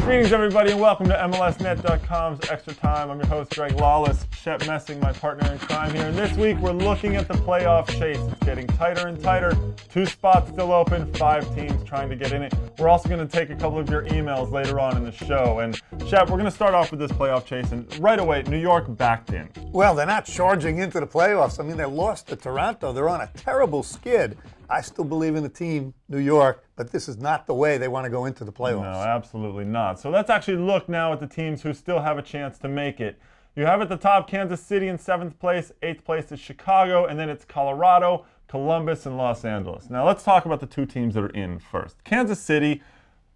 Greetings, everybody, and welcome to MLSnet.com's Extra Time. I'm your host, Greg Lawless. Shep Messing, my partner in crime here. And this week, we're looking at the playoff chase. It's getting tighter and tighter. 2 spots still open, 5 teams trying to get in it. We're also going to take a couple of your emails later on in the show. And Shep, we're going to start off with this playoff chase. And right away, New York backed in. Well, they're not charging into the playoffs. I mean, they lost to Toronto. They're on a terrible skid. I still believe in the team, New York, but this is not the way they want to go into the playoffs. No, absolutely not. So let's actually look now at the teams who still have a chance to make it. You have at the top Kansas City in 7th place, 8th place is Chicago, and then it's Colorado, Columbus, and Los Angeles. Now let's talk about the 2 teams that are in first. Kansas City,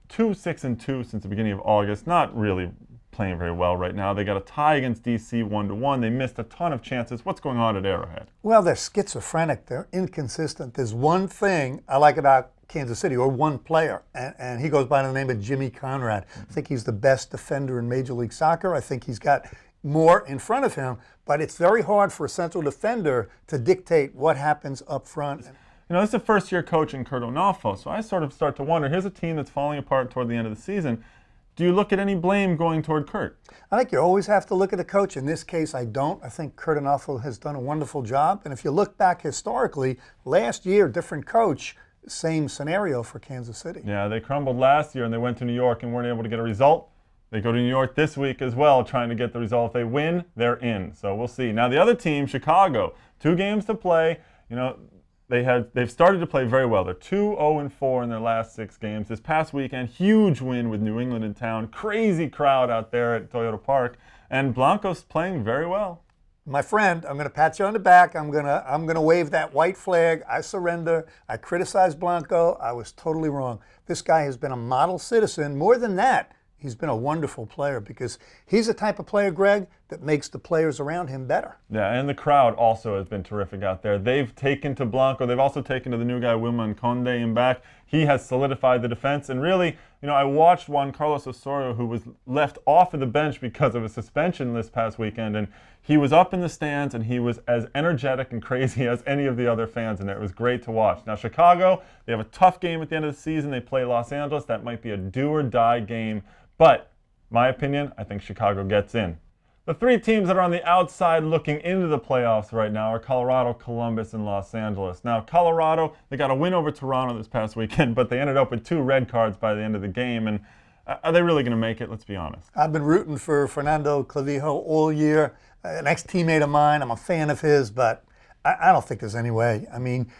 2-6-2 since the beginning of August, not really playing very well right now. They got a tie against DC 1-1. They missed a ton of chances. What's going on at Arrowhead? Well, they're schizophrenic. They're inconsistent. There's one thing I like about Kansas City, or one player, and he goes by the name of Jimmy Conrad. I think he's the best defender in Major League Soccer. I think he's got more in front of him, but it's very hard for a central defender to dictate what happens up front. You know, this is a first-year coach in Kurt Onalfo, so I sort of start to wonder, here's a team that's falling apart toward the end of the season. Do you look at any blame going toward Kurt? I think you always have to look at the coach. In this case, I don't. I think Kurt Onalfo has done a wonderful job. And if you look back historically, last year, different coach, same scenario for Kansas City. Yeah, they crumbled last year and they went to New York and weren't able to get a result. They go to New York this week as well, trying to get the result. If they win, they're in. So we'll see. Now the other team, Chicago, 2 games to play. You know, they've started to play very well. They're 2-0-4 in their last 6 games. This past weekend, huge win with New England in town. Crazy crowd out there at Toyota Park. And Blanco's playing very well. My friend, I'm going to pat you on the back. I'm going to wave that white flag. I surrender. I criticized Blanco. I was totally wrong. This guy has been a model citizen. More than that, he's been a wonderful player because he's the type of player, Greg, that makes the players around him better. Yeah, and the crowd also has been terrific out there. They've taken to Blanco. They've also taken to the new guy, Wilman Conde, in back. He has solidified the defense. And really, you know, I watched Juan Carlos Osorio, who was left off of the bench because of a suspension this past weekend. And he was up in the stands, and he was as energetic and crazy as any of the other fans in there. It was great to watch. Now, Chicago, they have a tough game at the end of the season. They play Los Angeles. That might be a do-or-die game. But, my opinion, I think Chicago gets in. The 3 teams that are on the outside looking into the playoffs right now are Colorado, Columbus, and Los Angeles. Now, Colorado, they got a win over Toronto this past weekend, but they ended up with 2 red cards by the end of the game. And are they really going to make it? Let's be honest. I've been rooting for Fernando Clavijo all year. An ex-teammate of mine. I'm a fan of his, but I don't think there's any way. I mean,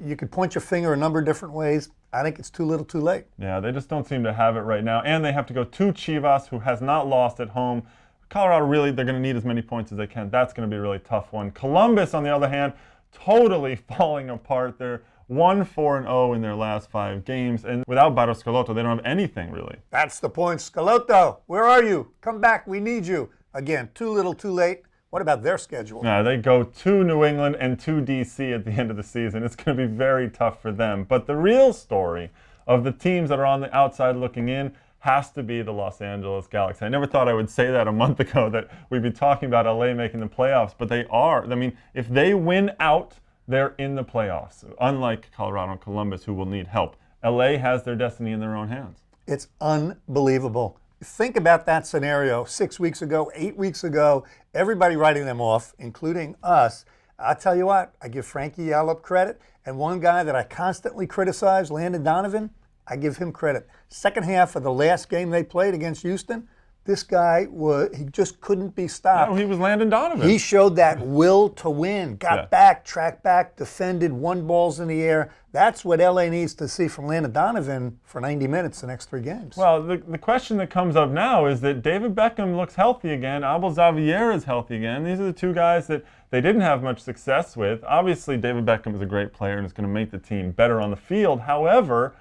you could point your finger a number of different ways. I think it's too little too late. Yeah, they just don't seem to have it right now. And they have to go to Chivas, who has not lost at home. Colorado, really, they're going to need as many points as they can. That's going to be a really tough one. Columbus, on the other hand, totally falling apart. They're 1-4-0 in their last 5 games. And without Barros Schelotto, they don't have anything, really. That's the point. Schelotto, where are you? Come back. We need you. Again, too little too late. What about their schedule? Yeah, they go to New England and to D.C. at the end of the season. It's going to be very tough for them. But the real story of the teams that are on the outside looking in has to be the Los Angeles Galaxy. I never thought I would say that a month ago, that we'd be talking about LA making the playoffs, but they are. I mean, if they win out, they're in the playoffs, unlike Colorado and Columbus, who will need help. LA has their destiny in their own hands. It's unbelievable. Think about that scenario 6 weeks ago, 8 weeks ago, everybody writing them off, including us. I'll tell you what, I give Frankie Yallop credit, and one guy that I constantly criticize, Landon Donovan, I give him credit. Second half of the last game they played against Houston, this guy, he just couldn't be stopped. No, he was Landon Donovan. He showed that will to win. Got back, tracked back, defended, won balls in the air. That's what LA needs to see from Landon Donovan for 90 minutes the next 3 games. Well, the question that comes up now is that David Beckham looks healthy again. Abel Xavier is healthy again. These are the 2 guys that they didn't have much success with. Obviously, David Beckham is a great player and is going to make the team better on the field. However,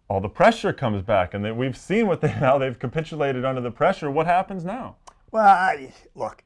all the pressure comes back, and we've seen how they've capitulated under the pressure. What happens now? Well, look,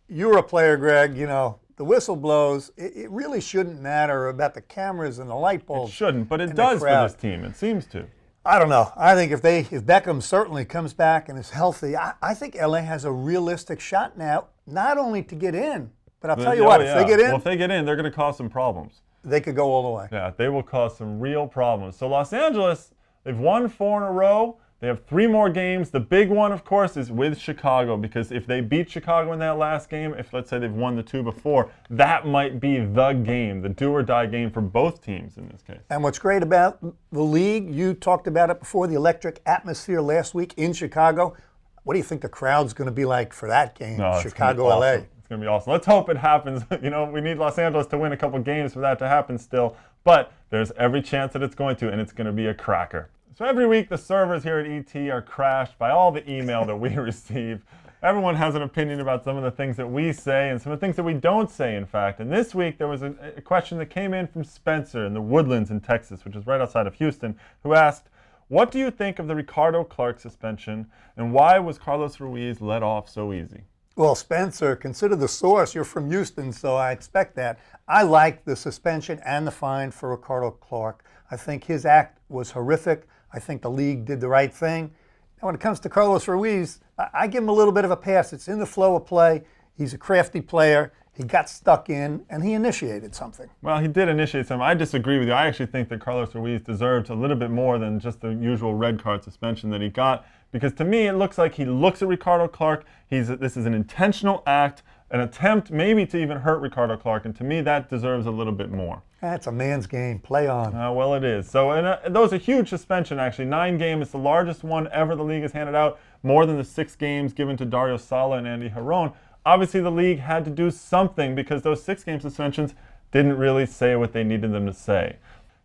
you're a player, Greg. You know, the whistle blows. It really shouldn't matter about the cameras and the light bulbs. It shouldn't, but it does for this team. It seems to. I don't know. I think if Beckham certainly comes back and is healthy, I think LA has a realistic shot now, not only to get in, but I'll tell you what, if they get in. Well, if they get in, they're going to cause some problems. They could go all the way. Yeah, they will cause some real problems. So Los Angeles, they've won 4 in a row. They have 3 more games. The big one, of course, is with Chicago, because if they beat Chicago in that last game, if let's say they've won the 2 before, that might be the game, the do-or-die game for both teams in this case. And what's great about the league, you talked about it before, the electric atmosphere last week in Chicago. What do you think the crowd's going to be like for that game, Chicago, LA? It's going to be awesome. Let's hope it happens. You know, we need Los Angeles to win a couple games for that to happen still, but there's every chance that it's going to, and it's going to be a cracker. So every week, the servers here at ET are crashed by all the email that we receive. Everyone has an opinion about some of the things that we say and some of the things that we don't say, in fact. And this week, there was a question that came in from Spencer in the Woodlands in Texas, which is right outside of Houston, who asked, what do you think of the Ricardo Clark suspension, and why was Carlos Ruiz let off so easy? Well, Spencer, consider the source. You're from Houston, so I expect that. I like the suspension and the fine for Ricardo Clark. I think his act was horrific. I think the league did the right thing. And when it comes to Carlos Ruiz, I give him a little bit of a pass. It's in the flow of play. He's a crafty player. He got stuck in, and he initiated something. Well, he did initiate something. I disagree with you. I actually think that Carlos Ruiz deserved a little bit more than just the usual red card suspension that he got, because to me, it looks like he looks at Ricardo Clark. This is an intentional act, an attempt maybe to even hurt Ricardo Clark, and to me, that deserves a little bit more. That's a man's game. Play on. Well, it is. So, and that was a huge suspension, actually. 9 games. It's the largest one ever the league has handed out, more than the 6 games given to Dario Sala and Andy Jaron. Obviously, the league had to do something because those 6-game suspensions didn't really say what they needed them to say.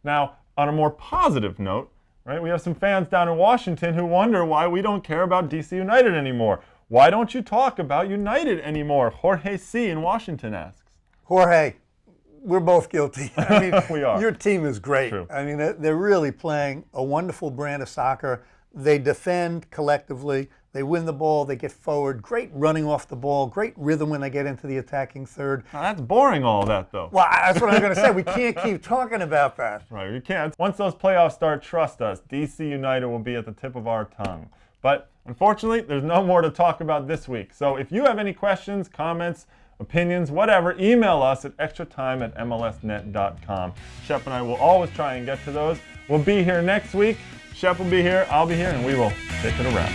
Now, on a more positive note, right, we have some fans down in Washington who wonder why we don't care about DC United anymore. Why don't you talk about United anymore? Jorge C. in Washington asks. Jorge, we're both guilty. I mean, we are. Your team is great. True. I mean, they're really playing a wonderful brand of soccer. They defend collectively. They win the ball. They get forward. Great running off the ball. Great rhythm when they get into the attacking third. Now, that's boring, all that, though. Well, that's what I'm going to say. We can't keep talking about that. Right, you can't. Once those playoffs start, trust us, DC United will be at the tip of our tongue. But unfortunately, there's no more to talk about this week. So if you have any questions, comments, opinions, whatever, email us at extratime@mlsnet.com. Shep and I will always try and get to those. We'll be here next week. Shep will be here, I'll be here, and we will take it around.